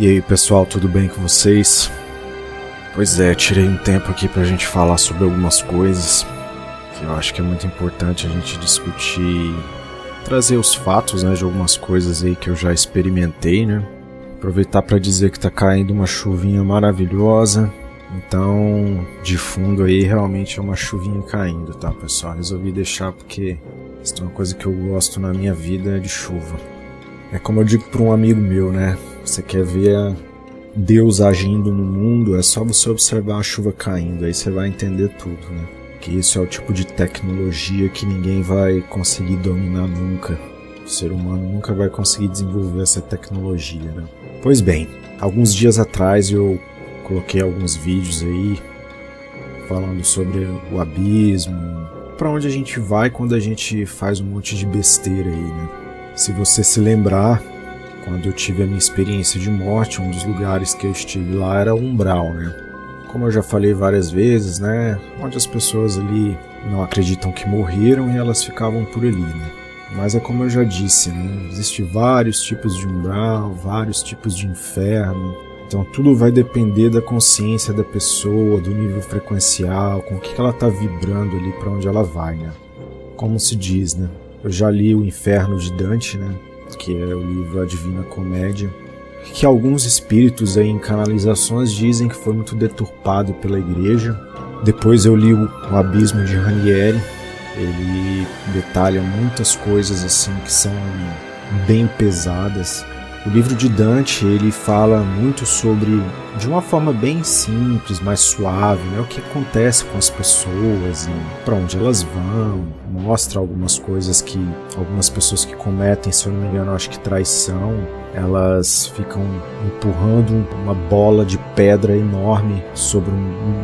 E aí pessoal, tudo bem com vocês? Pois é, tirei um tempo aqui pra gente falar sobre algumas coisas que eu acho que é muito importante a gente discutir, trazer os fatos, né, de algumas coisas aí que eu já experimentei, né? Aproveitar pra dizer que tá caindo uma chuvinha maravilhosa, então de fundo aí realmente é uma chuvinha caindo, tá pessoal? Resolvi deixar porque isso é uma coisa que eu gosto na minha vida, é de chuva. É como eu digo pra um amigo meu, né? Você quer ver Deus agindo no mundo, é só você observar a chuva caindo, aí você vai entender tudo, né? Que isso é o tipo de tecnologia que ninguém vai conseguir dominar nunca. O ser humano nunca vai conseguir desenvolver essa tecnologia, né? Pois bem, alguns dias atrás eu coloquei alguns vídeos aí falando sobre o abismo, pra onde a gente vai quando a gente faz um monte de besteira aí, né? Se você se lembrar, quando eu tive a minha experiência de morte, um dos lugares que eu estive lá era o umbral, né? Como eu já falei várias vezes, né? Onde as pessoas ali não acreditam que morreram e elas ficavam por ali, né? Mas é como eu já disse, né? Existem vários tipos de umbral, vários tipos de inferno. Então tudo vai depender da consciência da pessoa, do nível frequencial, com o que ela está vibrando ali para onde ela vai, né? Como se diz, né? Eu já li o Inferno de Dante, né? Que é o livro A Divina Comédia, que alguns espíritos aí em canalizações dizem que foi muito deturpado pela igreja. Depois eu li o Abismo de Ranieri, ele detalha muitas coisas assim que são bem pesadas. O livro de Dante, ele fala muito sobre, de uma forma bem simples, mais suave, né, o que acontece com as pessoas e para onde elas vão. Mostra algumas coisas que algumas pessoas que cometem, se eu não me engano, acho que traição, elas ficam empurrando uma bola de pedra enorme sobre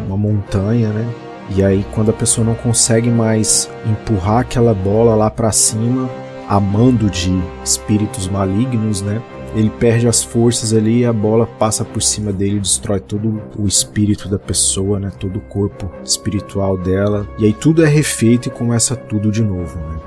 uma montanha, né? E aí quando a pessoa não consegue mais empurrar aquela bola lá para cima, a mando de espíritos malignos, né? Ele perde as forças ali e a bola passa por cima dele e destrói todo o espírito da pessoa, né? Todo o corpo espiritual dela. E aí tudo é refeito e começa tudo de novo, né?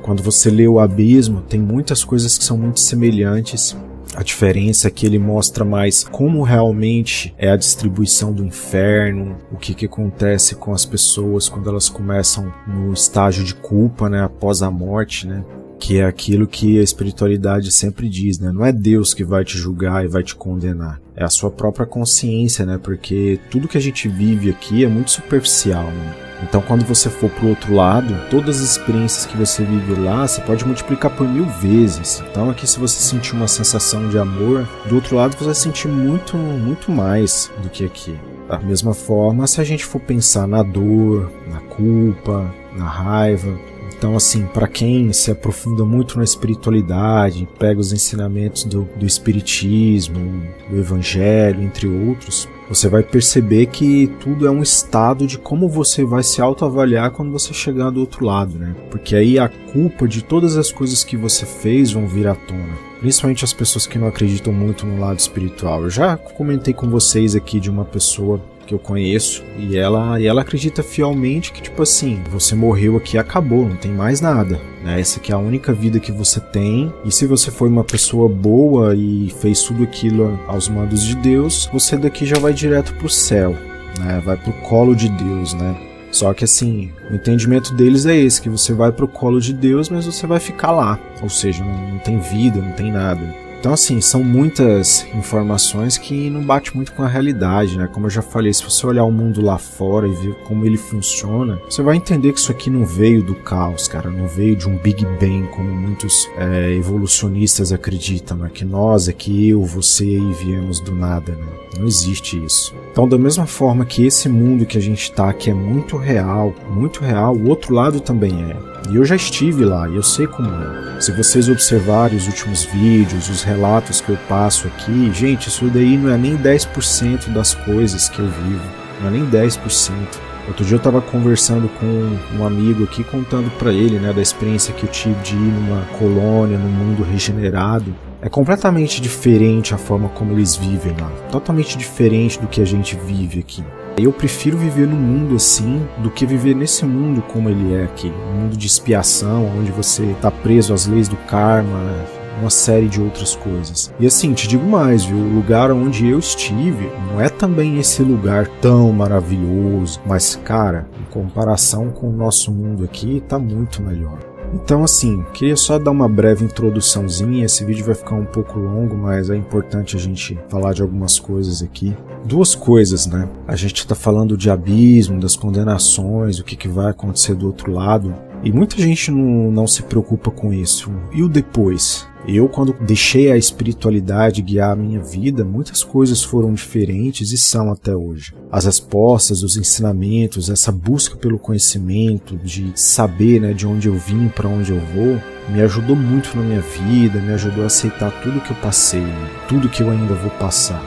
Quando você lê o Abismo, tem muitas coisas que são muito semelhantes. A diferença é que ele mostra mais como realmente é a distribuição do inferno, o que acontece com as pessoas quando elas começam no estágio de culpa, né? Após a morte, né? Que é aquilo que a espiritualidade sempre diz, né? Não é Deus que vai te julgar e vai te condenar. É a sua própria consciência, né? Porque tudo que a gente vive aqui é muito superficial, né? Então quando você for pro outro lado, todas as experiências que você vive lá, você pode multiplicar por 1000 vezes. Então aqui, se você sentir uma sensação de amor, do outro lado você vai sentir muito, muito mais do que aqui. Da mesma forma, se a gente for pensar na dor, na culpa, na raiva, então, assim, para quem se aprofunda muito na espiritualidade, pega os ensinamentos do espiritismo, do evangelho, entre outros, você vai perceber que tudo é um estado de como você vai se autoavaliar quando você chegar do outro lado, né? Porque aí a culpa de todas as coisas que você fez vão vir à tona. Principalmente as pessoas que não acreditam muito no lado espiritual. Eu já comentei com vocês aqui de uma pessoa que eu conheço e ela acredita fielmente que, tipo assim, você morreu aqui, acabou, não tem mais nada, né? Essa aqui é a única vida que você tem, e se você foi uma pessoa boa e fez tudo aquilo aos mandos de Deus, você daqui já vai direto pro céu, né? Vai pro colo de Deus, né? Só que assim, o entendimento deles é esse, que você vai pro colo de Deus, mas você vai ficar lá, ou seja, não tem vida, não tem nada. Então assim, são muitas informações que não bate muito com a realidade, né? Como eu já falei, se você olhar o mundo lá fora e ver como ele funciona, você vai entender que isso aqui não veio do caos, cara, não veio de um Big Bang, como muitos evolucionistas acreditam, né? Que nós aqui, eu, você aí viemos do nada, né? Não existe isso. Então, da mesma forma que esse mundo que a gente tá aqui é muito real, o outro lado também é. E eu já estive lá, e eu sei como é. Se vocês observarem os últimos vídeos, os relatos que eu passo aqui, gente, isso daí não é nem 10% das coisas que eu vivo. Não é nem 10%. Outro dia eu estava conversando com um amigo aqui, contando para ele, né, da experiência que eu tive de ir numa colônia, num mundo regenerado. É completamente diferente a forma como eles vivem lá. Totalmente diferente do que a gente vive aqui. Eu prefiro viver num mundo assim do que viver nesse mundo como ele é aqui. Um mundo de expiação, onde você está preso às leis do karma, uma série de outras coisas. E assim, te digo mais, viu? O lugar onde eu estive não é também esse lugar tão maravilhoso, mas, cara, em comparação com o nosso mundo aqui, tá muito melhor. Então assim, queria só dar uma breve introduçãozinha, esse vídeo vai ficar um pouco longo, mas é importante a gente falar de algumas coisas aqui. Duas coisas, né? A gente tá falando de abismo, das condenações, o que vai acontecer do outro lado, e muita gente não se preocupa com isso. E o depois? Eu, quando deixei a espiritualidade guiar a minha vida, muitas coisas foram diferentes e são até hoje. As respostas, os ensinamentos, essa busca pelo conhecimento, de saber, né, de onde eu vim, para onde eu vou, me ajudou muito na minha vida, me ajudou a aceitar tudo que eu passei, né, tudo que eu ainda vou passar.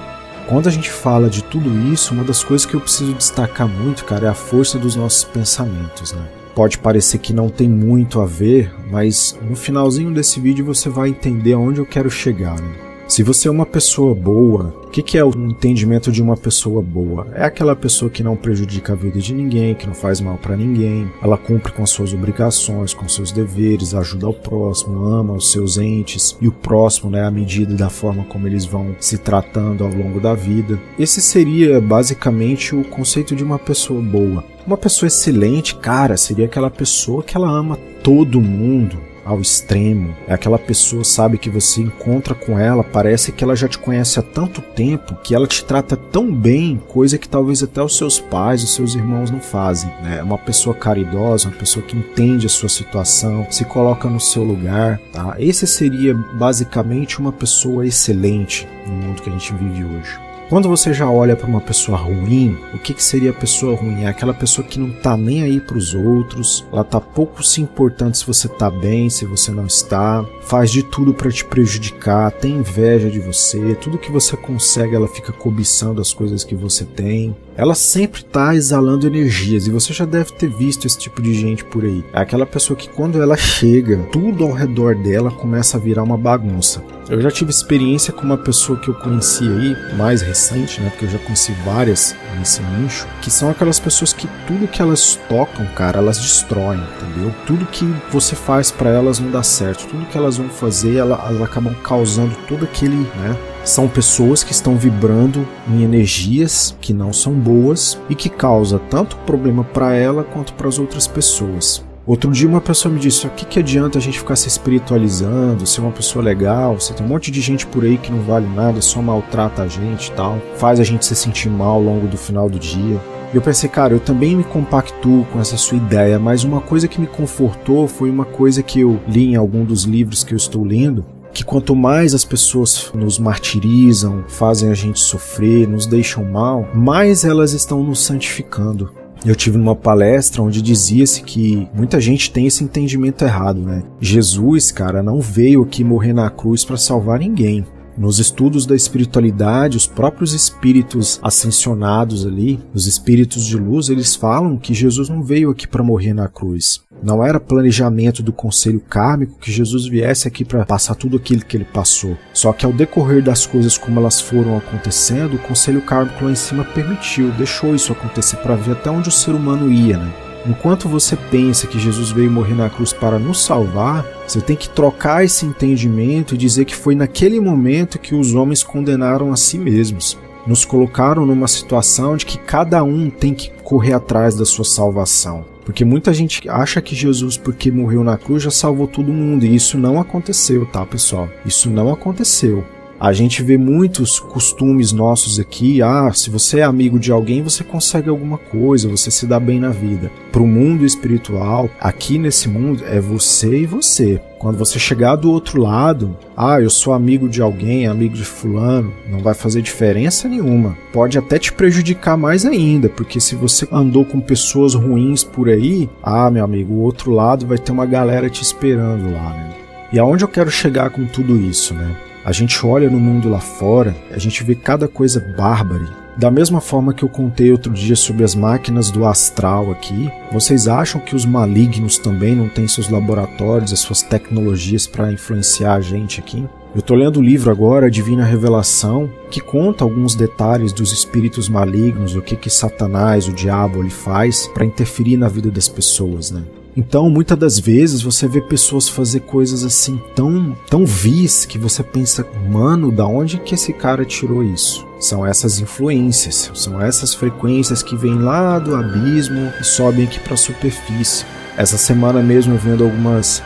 Quando a gente fala de tudo isso, uma das coisas que eu preciso destacar muito, cara, é a força dos nossos pensamentos, né? Pode parecer que não tem muito a ver, mas no finalzinho desse vídeo você vai entender aonde eu quero chegar, né? Se você é uma pessoa boa, o que é o entendimento de uma pessoa boa? É aquela pessoa que não prejudica a vida de ninguém, que não faz mal para ninguém, ela cumpre com as suas obrigações, com seus deveres, ajuda o próximo, ama os seus entes e o próximo, né, à medida da forma como eles vão se tratando ao longo da vida. Esse seria basicamente o conceito de uma pessoa boa. Uma pessoa excelente, cara, seria aquela pessoa que ela ama todo mundo ao extremo. É aquela pessoa, sabe, que você encontra com ela, parece que ela já te conhece há tanto tempo, que ela te trata tão bem, coisa que talvez até os seus pais, os seus irmãos não fazem, né? É uma pessoa caridosa, uma pessoa que entende a sua situação, se coloca no seu lugar, tá? Esse seria basicamente uma pessoa excelente no mundo que a gente vive hoje. Quando você já olha para uma pessoa ruim, o que seria a pessoa ruim? É aquela pessoa que não tá nem aí para os outros, ela tá pouco se importando se você tá bem, se você não está, faz de tudo para te prejudicar, tem inveja de você, tudo que você consegue ela fica cobiçando as coisas que você tem. Ela sempre tá exalando energias e você já deve ter visto esse tipo de gente por aí. É aquela pessoa que quando ela chega, tudo ao redor dela começa a virar uma bagunça. Eu já tive experiência com uma pessoa que eu conheci aí, mais recente, né, porque eu já conheci várias nesse nicho, que são aquelas pessoas que tudo que elas tocam, cara, elas destroem, entendeu? Tudo que você faz pra elas não dá certo, tudo que elas vão fazer, elas acabam causando todo aquele, né? São pessoas que estão vibrando em energias que não são boas e que causa tanto problema para ela quanto para as outras pessoas. Outro dia uma pessoa me disse, o que adianta a gente ficar se espiritualizando, ser uma pessoa legal, você tem um monte de gente por aí que não vale nada, só maltrata a gente e tal, faz a gente se sentir mal ao longo do final do dia. E eu pensei, cara, eu também me compactuo com essa sua ideia, mas uma coisa que me confortou foi uma coisa que eu li em algum dos livros que eu estou lendo, que quanto mais as pessoas nos martirizam, fazem a gente sofrer, nos deixam mal, mais elas estão nos santificando. Eu tive numa palestra onde dizia-se que muita gente tem esse entendimento errado, né? Jesus, cara, não veio aqui morrer na cruz para salvar ninguém. Nos estudos da espiritualidade, os próprios espíritos ascensionados ali, os espíritos de luz, eles falam que Jesus não veio aqui para morrer na cruz. Não era planejamento do conselho kármico que Jesus viesse aqui para passar tudo aquilo que ele passou. Só que ao decorrer das coisas como elas foram acontecendo, o conselho kármico lá em cima permitiu, deixou isso acontecer para ver até onde o ser humano ia, né? Enquanto você pensa que Jesus veio morrer na cruz para nos salvar, você tem que trocar esse entendimento e dizer que foi naquele momento que os homens condenaram a si mesmos. Nos colocaram numa situação de que cada um tem que correr atrás da sua salvação. Porque muita gente acha que Jesus, porque morreu na cruz, já salvou todo mundo. E isso não aconteceu, tá, pessoal? Isso não aconteceu. A gente vê muitos costumes nossos aqui, se você é amigo de alguém, você consegue alguma coisa, você se dá bem na vida. Para o mundo espiritual, aqui nesse mundo, é você e você. Quando você chegar do outro lado, eu sou amigo de alguém, amigo de fulano, não vai fazer diferença nenhuma. Pode até te prejudicar mais ainda, porque se você andou com pessoas ruins por aí, meu amigo, o outro lado vai ter uma galera te esperando lá, né? E aonde eu quero chegar com tudo isso, né? A gente olha no mundo lá fora, a gente vê cada coisa bárbara. Da mesma forma que eu contei outro dia sobre as máquinas do astral aqui, vocês acham que os malignos também não têm seus laboratórios, as suas tecnologias para influenciar a gente aqui? Eu estou lendo o livro agora, Divina Revelação, que conta alguns detalhes dos espíritos malignos, o que Satanás, o diabo, ele faz para interferir na vida das pessoas, né? Então, muitas das vezes, você vê pessoas fazer coisas assim tão vis que você pensa, mano, da onde que esse cara tirou isso? São essas influências, são essas frequências que vêm lá do abismo e sobem aqui para a superfície. Essa semana mesmo eu vendo algumas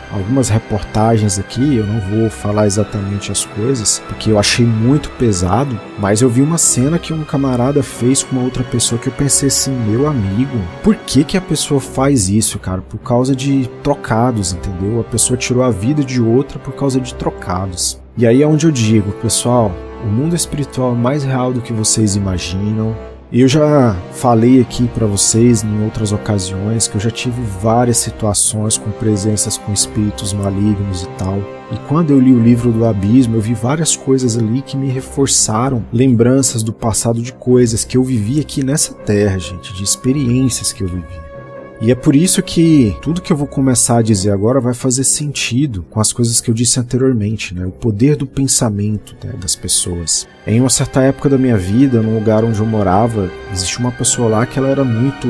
reportagens aqui, eu não vou falar exatamente as coisas, porque eu achei muito pesado, mas eu vi uma cena que um camarada fez com uma outra pessoa que eu pensei assim, meu amigo, por que a pessoa faz isso, cara? Por causa de trocados, entendeu? A pessoa tirou a vida de outra por causa de trocados. E aí é onde eu digo, pessoal, o mundo espiritual é mais real do que vocês imaginam. Eu já falei aqui para vocês em outras ocasiões que eu já tive várias situações com presenças com espíritos malignos e tal. E quando eu li o livro do Abismo, eu vi várias coisas ali que me reforçaram lembranças do passado de coisas que eu vivi aqui nessa terra, gente, de experiências que eu vivi. E é por isso que tudo que eu vou começar a dizer agora vai fazer sentido com as coisas que eu disse anteriormente, né? O poder do pensamento, né, das pessoas. Em uma certa época da minha vida, no lugar onde eu morava, existia uma pessoa lá que ela era muito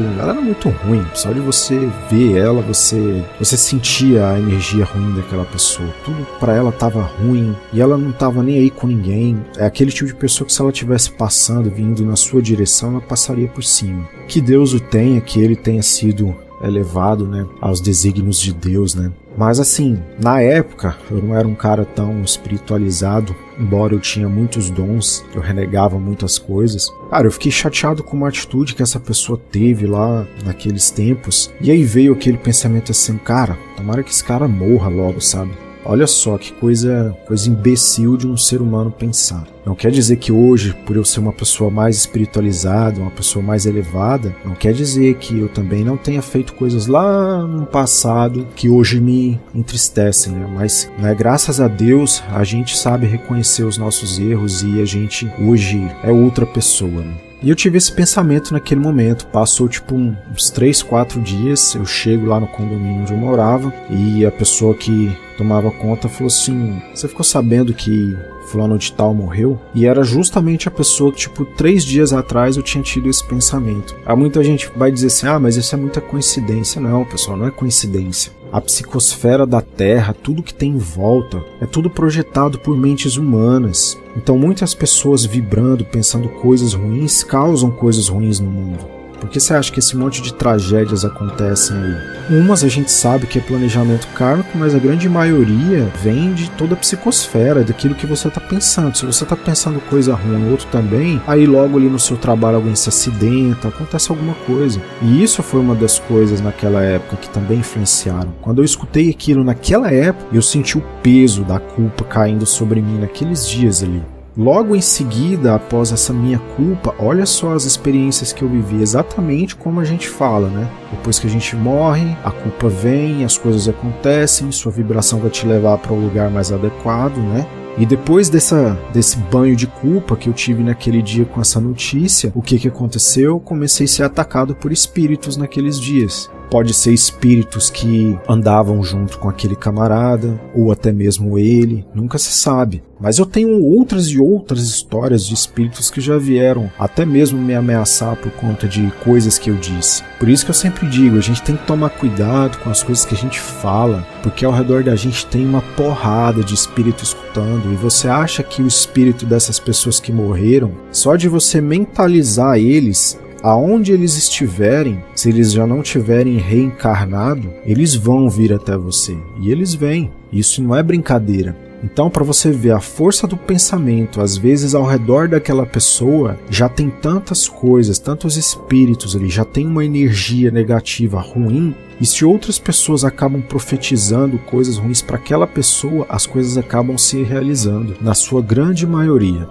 ruim. Só de você ver ela, você sentia a energia ruim daquela pessoa. Tudo pra ela tava ruim e ela não tava nem aí com ninguém. É aquele tipo de pessoa que se ela estivesse passando, vindo na sua direção, ela passaria por cima. Que Deus o tenha, que ele tenha sido elevado, né, aos desígnios de Deus, né? Mas assim, na época, eu não era um cara tão espiritualizado, embora eu tinha muitos dons, eu renegava muitas coisas. Cara, eu fiquei chateado com uma atitude que essa pessoa teve lá naqueles tempos, e aí veio aquele pensamento assim, cara, tomara que esse cara morra logo, sabe? Olha só que coisa imbecil de um ser humano pensar. Não quer dizer que hoje, por eu ser uma pessoa mais espiritualizada, uma pessoa mais elevada, não quer dizer que eu também não tenha feito coisas lá no passado que hoje me entristecem, né? Mas, né, graças a Deus, a gente sabe reconhecer os nossos erros e a gente hoje é outra pessoa, né? E eu tive esse pensamento naquele momento. Passou tipo uns 3, 4 dias, eu chego lá no condomínio onde eu morava e a pessoa que tomava conta falou assim, você ficou sabendo que fulano de tal morreu? E era justamente a pessoa que, tipo, 3 dias atrás eu tinha tido esse pensamento. Há muita gente vai dizer assim, mas isso é muita coincidência. Não, pessoal, não é coincidência. A psicosfera da Terra, tudo que tem em volta, é tudo projetado por mentes humanas. Então muitas pessoas vibrando, pensando coisas ruins, causam coisas ruins no mundo. Por que você acha que esse monte de tragédias acontecem aí? Umas a gente sabe que é planejamento kármico, mas a grande maioria vem de toda a psicosfera, daquilo que você está pensando. Se você está pensando coisa ruim, outro também, aí logo ali no seu trabalho alguém se acidenta, acontece alguma coisa. E isso foi uma das coisas naquela época que também influenciaram. Quando eu escutei aquilo naquela época, eu senti o peso da culpa caindo sobre mim naqueles dias ali. Logo em seguida, após essa minha culpa, olha só as experiências que eu vivi, exatamente como a gente fala, né? Depois que a gente morre, a culpa vem, as coisas acontecem, sua vibração vai te levar para um lugar mais adequado, né? E depois desse banho de culpa que eu tive naquele dia com essa notícia, o que aconteceu? Eu comecei a ser atacado por espíritos naqueles dias. Pode ser espíritos que andavam junto com aquele camarada, ou até mesmo ele, nunca se sabe. Mas eu tenho outras e outras histórias de espíritos que já vieram até mesmo me ameaçar por conta de coisas que eu disse. Por isso que eu sempre digo, a gente tem que tomar cuidado com as coisas que a gente fala, porque ao redor da gente tem uma porrada de espírito escutando, e você acha que o espírito dessas pessoas que morreram, só de você mentalizar eles, aonde eles estiverem, se eles já não tiverem reencarnado, eles vão vir até você. E eles vêm. Isso não é brincadeira. Então, para você ver a força do pensamento, às vezes ao redor daquela pessoa já tem tantas coisas, tantos espíritos ali, já tem uma energia negativa ruim, e se outras pessoas acabam profetizando coisas ruins para aquela pessoa, as coisas acabam se realizando, na sua grande maioria.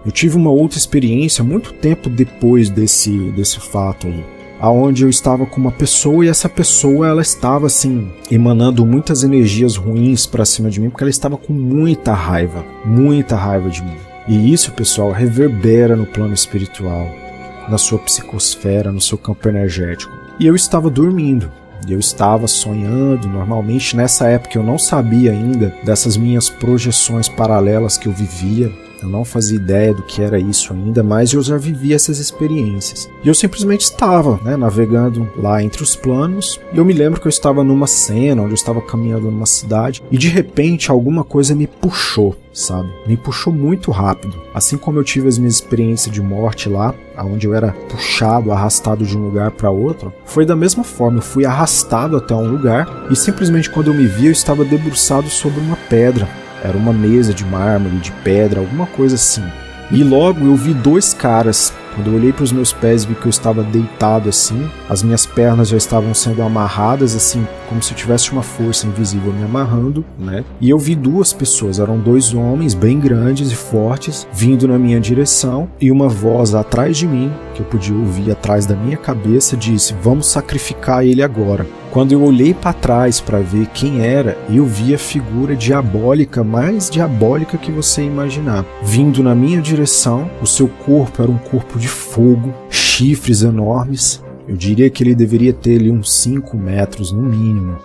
Eu tive uma outra experiência muito tempo depois desse fato aí, aonde eu estava com uma pessoa e essa pessoa ela estava assim emanando muitas energias ruins para cima de mim, porque ela estava com muita raiva de mim. E isso, pessoal, reverbera no plano espiritual, na sua psicosfera, no seu campo energético. E eu estava dormindo. Eu estava sonhando, normalmente nessa época eu não sabia ainda dessas minhas projeções paralelas que eu vivia. Eu não fazia ideia do que era isso ainda, mas eu já vivia essas experiências. E eu simplesmente estava, navegando lá entre os planos, e eu me lembro que eu estava numa cena onde eu estava caminhando numa cidade, e de repente alguma coisa me puxou, sabe? Me puxou muito rápido. Assim como eu tive as minhas experiências de morte lá, onde eu era puxado, arrastado de um lugar para outro, foi da mesma forma. Eu fui arrastado até um lugar, e simplesmente quando eu me vi, eu estava debruçado sobre uma pedra. Era uma mesa de mármore, de pedra, alguma coisa assim. E logo eu vi dois caras. Quando eu olhei para os meus pés, vi que eu estava deitado assim. As minhas pernas já estavam sendo amarradas assim, como se eu tivesse uma força invisível me amarrando, E eu vi duas pessoas, eram dois homens bem grandes e fortes, vindo na minha direção, e uma voz atrás de mim, que eu podia ouvir atrás da minha cabeça, disse: "Vamos sacrificar ele agora." Quando eu olhei para trás para ver quem era, eu vi a figura diabólica, mais diabólica que você imaginar, vindo na minha direção. O seu corpo era um corpo de fogo, chifres enormes. Eu diria que ele deveria ter ali uns 5 metros no mínimo,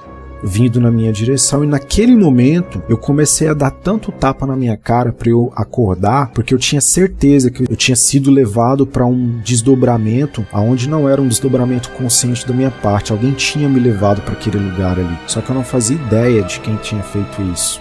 vindo na minha direção, e naquele momento eu comecei a dar tanto tapa na minha cara para eu acordar, porque eu tinha certeza que eu tinha sido levado para um desdobramento, aonde não era um desdobramento consciente da minha parte. Alguém tinha me levado para aquele lugar ali, só que eu não fazia ideia de quem tinha feito isso.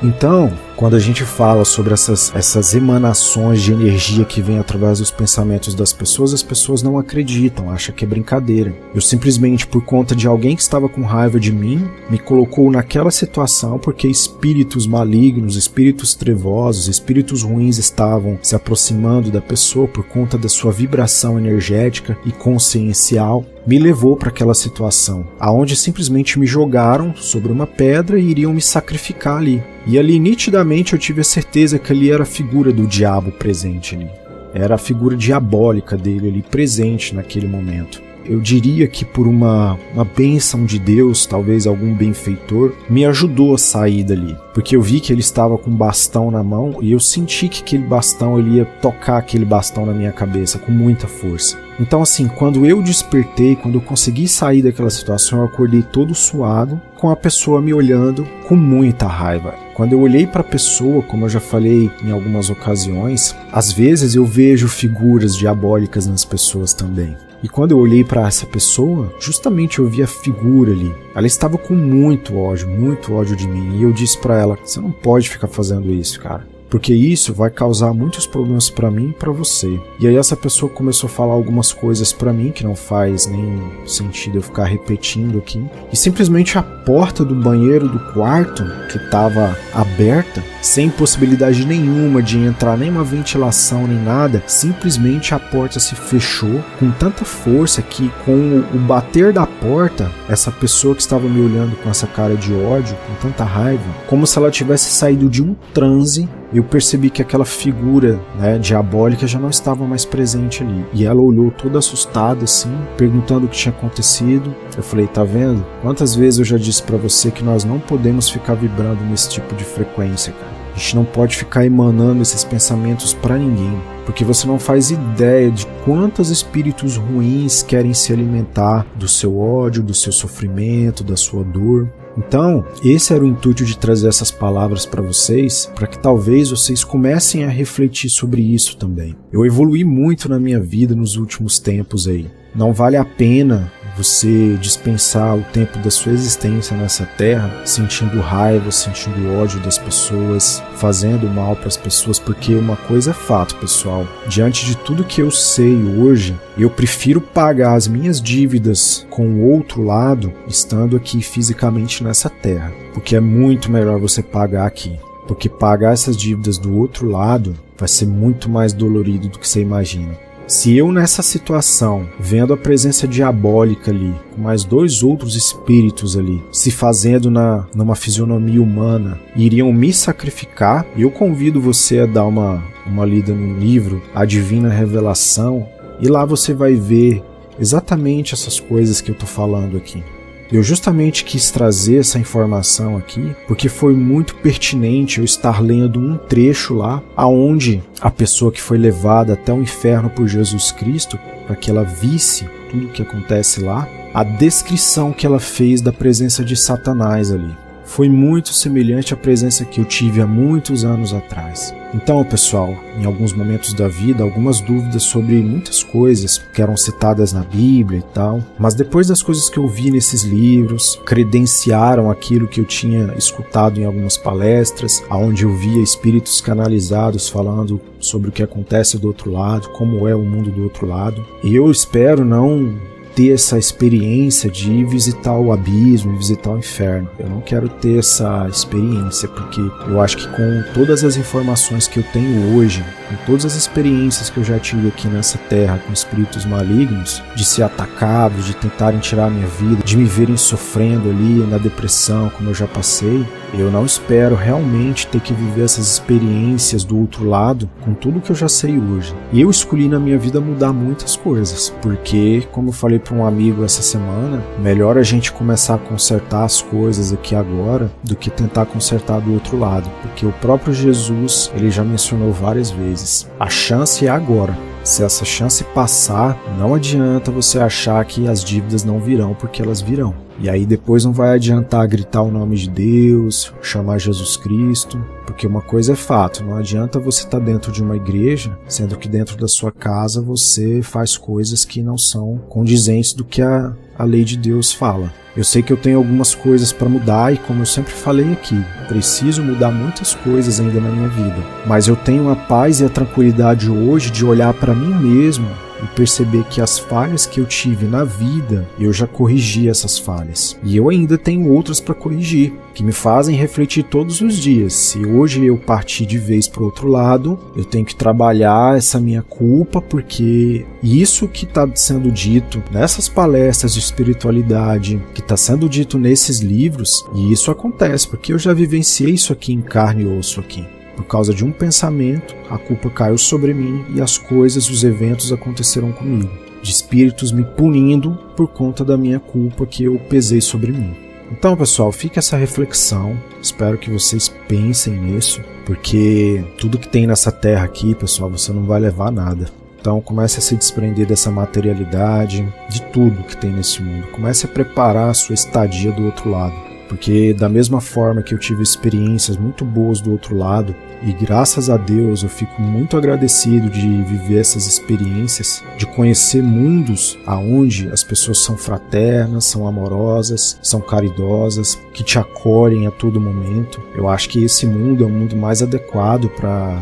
Então, quando a gente fala sobre essas emanações de energia que vêm através dos pensamentos das pessoas, as pessoas não acreditam, acham que é brincadeira. Eu simplesmente, por conta de alguém que estava com raiva de mim, me colocou naquela situação porque espíritos malignos, espíritos trevosos, espíritos ruins estavam se aproximando da pessoa por conta da sua vibração energética e consciencial. Me levou para aquela situação, aonde simplesmente me jogaram sobre uma pedra e iriam me sacrificar ali. E ali, nitidamente, eu tive a certeza que ali era a figura do diabo presente ali. Era a figura diabólica dele ali presente naquele momento. Eu diria que por uma bênção de Deus, talvez algum benfeitor, me ajudou a sair dali. Porque eu vi que ele estava com um bastão na mão e eu senti que aquele bastão, ele ia tocar aquele bastão na minha cabeça com muita força. Então assim, quando eu despertei, quando eu consegui sair daquela situação, eu acordei todo suado, com a pessoa me olhando com muita raiva. Quando eu olhei para a pessoa, como eu já falei em algumas ocasiões, às vezes eu vejo figuras diabólicas nas pessoas também. E quando eu olhei para essa pessoa, justamente eu vi a figura ali. Ela estava com muito ódio de mim. E eu disse para ela: "Você não pode ficar fazendo isso, cara. Porque isso vai causar muitos problemas para mim e para você." E aí essa pessoa começou a falar algumas coisas para mim que não faz nem sentido eu ficar repetindo aqui. E simplesmente a porta do banheiro do quarto, que estava aberta, sem possibilidade nenhuma de entrar nenhuma ventilação nem nada, simplesmente a porta se fechou com tanta força que, com o bater da porta, essa pessoa que estava me olhando com essa cara de ódio, com tanta raiva, como se ela tivesse saído de um transe, eu percebi que aquela figura, diabólica já não estava mais presente ali. E ela olhou toda assustada assim, perguntando o que tinha acontecido. Eu falei: "Tá vendo? Quantas vezes eu já disse pra você que nós não podemos ficar vibrando nesse tipo de frequência, cara. A gente não pode ficar emanando esses pensamentos pra ninguém, porque você não faz ideia de quantos espíritos ruins querem se alimentar do seu ódio, do seu sofrimento, da sua dor." Então, esse era o intuito de trazer essas palavras para vocês, para que talvez vocês comecem a refletir sobre isso também. Eu evoluí muito na minha vida nos últimos tempos aí. Não vale a pena você dispensar o tempo da sua existência nessa terra sentindo raiva, sentindo ódio das pessoas, fazendo mal para as pessoas, porque uma coisa é fato, pessoal. Diante de tudo que eu sei hoje, eu prefiro pagar as minhas dívidas com o outro lado, estando aqui fisicamente nessa terra, porque é muito melhor você pagar aqui. Porque pagar essas dívidas do outro lado vai ser muito mais dolorido do que você imagina. Se eu nessa situação, vendo a presença diabólica ali, com mais 2 outros espíritos ali, se fazendo numa fisionomia humana, iriam me sacrificar, eu convido você a dar uma lida no livro A Divina Revelação, e lá você vai ver exatamente essas coisas que eu tô falando aqui. Eu justamente quis trazer essa informação aqui porque foi muito pertinente eu estar lendo um trecho lá aonde a pessoa que foi levada até o inferno por Jesus Cristo, para que ela visse tudo o que acontece lá, a descrição que ela fez da presença de Satanás ali. foi muito semelhante à presença que eu tive há muitos anos atrás. Então, pessoal, em alguns momentos da vida, algumas dúvidas sobre muitas coisas que eram citadas na Bíblia e tal, mas depois das coisas que eu vi nesses livros, credenciaram aquilo que eu tinha escutado em algumas palestras, onde eu via espíritos canalizados falando sobre o que acontece do outro lado, como é o mundo do outro lado. E eu espero não ter essa experiência de visitar o abismo, visitar o inferno. Eu não quero ter essa experiência, porque eu acho que com todas as informações que eu tenho hoje, com todas as experiências que eu já tive aqui nessa terra com espíritos malignos, de ser atacado, de tentarem tirar a minha vida, de me verem sofrendo ali na depressão, como eu já passei, eu não espero realmente ter que viver essas experiências do outro lado com tudo que eu já sei hoje. E eu escolhi na minha vida mudar muitas coisas, porque, como eu falei para um amigo essa semana, melhor a gente começar a consertar as coisas aqui agora do que tentar consertar do outro lado, porque o próprio Jesus, ele já mencionou várias vezes, a chance é agora. Se essa chance passar, não adianta você achar que as dívidas não virão, porque elas virão. E aí depois não vai adiantar gritar o nome de Deus, chamar Jesus Cristo, porque uma coisa é fato, não adianta você estar dentro de uma igreja, sendo que dentro da sua casa você faz coisas que não são condizentes do que a lei de Deus fala. Eu sei que eu tenho algumas coisas para mudar e, como eu sempre falei aqui, preciso mudar muitas coisas ainda na minha vida. Mas eu tenho a paz e a tranquilidade hoje de olhar para mim mesmo e perceber que as falhas que eu tive na vida, eu já corrigi essas falhas. E eu ainda tenho outras para corrigir, que me fazem refletir todos os dias. Se hoje eu partir de vez para o outro lado, eu tenho que trabalhar essa minha culpa, porque isso que está sendo dito nessas palestras de espiritualidade, que está sendo dito nesses livros, e isso acontece porque eu já vivenciei isso aqui em carne e osso aqui. Por causa de um pensamento, a culpa caiu sobre mim e as coisas, os eventos aconteceram comigo. De espíritos me punindo por conta da minha culpa que eu pesei sobre mim. Então, pessoal, fica essa reflexão. Espero que vocês pensem nisso, porque tudo que tem nessa terra aqui, pessoal, você não vai levar nada. Então comece a se desprender dessa materialidade, de tudo que tem nesse mundo. Comece a preparar a sua estadia do outro lado. Porque da mesma forma que eu tive experiências muito boas do outro lado, e graças a Deus eu fico muito agradecido de viver essas experiências, de conhecer mundos aonde as pessoas são fraternas, são amorosas, são caridosas, que te acolhem a todo momento. Eu acho que esse mundo é o mundo mais adequado para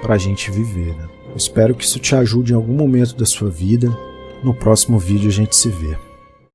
a gente viver, né? Eu espero que isso te ajude em algum momento da sua vida. No próximo vídeo a gente se vê.